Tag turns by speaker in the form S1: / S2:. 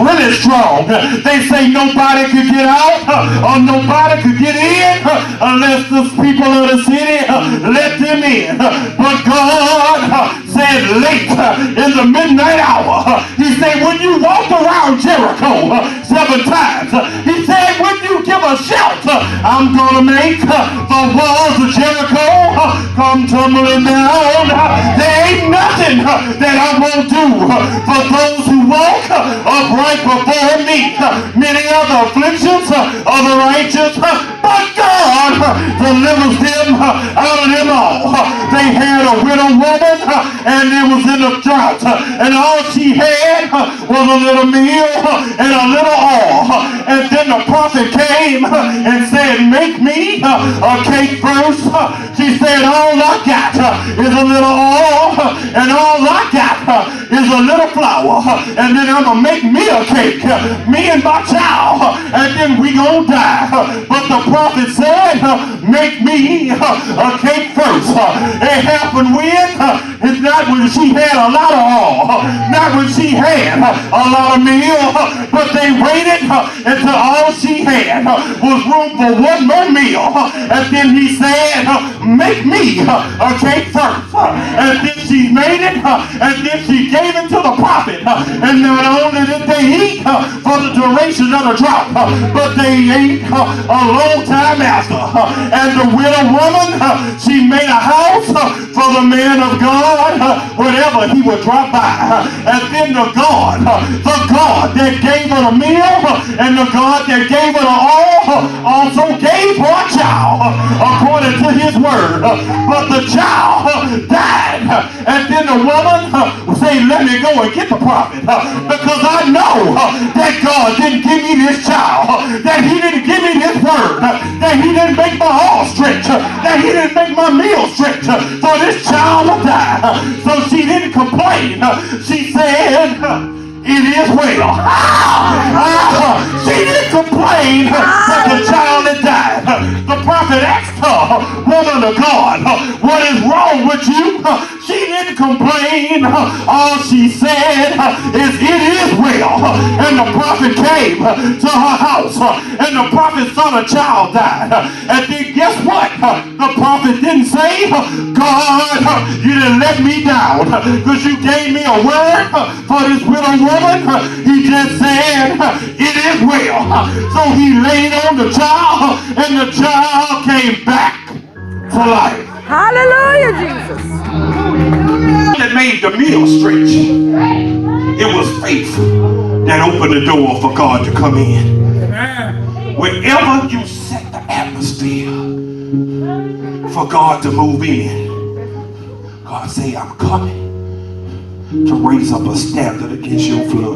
S1: really strong. They say nobody could get out or nobody could get in unless the people of the city let them in. But God said late in the midnight hour, he said, when you walk around Jericho 7 times, he said, when you give a shout, I'm going to make the walls of Jericho come tumbling down. There ain't nothing that I won't do for those who walk upright before me. Many other afflictions of the righteous, but God delivers them out of them all. They had a widow woman and it was in a drought, and all she had was a little meal and a little oil. And then the prophet came and said, make me a cake first. She said, all I got is a little oil, and all I got is a little flour, and then I'm gonna make me a cake, me and my child, and then we gonna die. But the prophet said, make me a cake first. It happened when? It's not when she had a lot of oil, not when she had a lot of meal, but they waited until all she had was room for one more meal. And then he said, make me a cake first. And then she made it, and then she gave it to the prophet. And not only did they eat for the duration of the drought, but they ate a long time after. And the widow woman, she made a house for the man of God whenever he would drop by. And then the God that gave her the meal and the God that gave her the oil also gave her a child according to his word. But the child died. And then the woman said, let me go and get the prophet, because I know that God didn't give me this child, that he didn't give me this word, that he didn't make my oil stretch, that he didn't make my meal stretch, for this child will die. So she didn't complain. She said, it is well. She didn't complain that the child had died. The prophet asked her, woman of God, what is wrong with you? She didn't complain. All she said is, it is well. And the prophet came to her house, and the prophet saw the child die. And then guess what? The prophet didn't say, God, you didn't let me down because you gave me a word for this widow woman. He just said, it is well. So he laid on the child, and the child came back to life.
S2: Hallelujah, Jesus.
S1: That made the meal stretch. It was faith that opened the door for God to come in. Whenever you set the atmosphere for God to move in, God say, I'm coming to raise up a standard against your flood.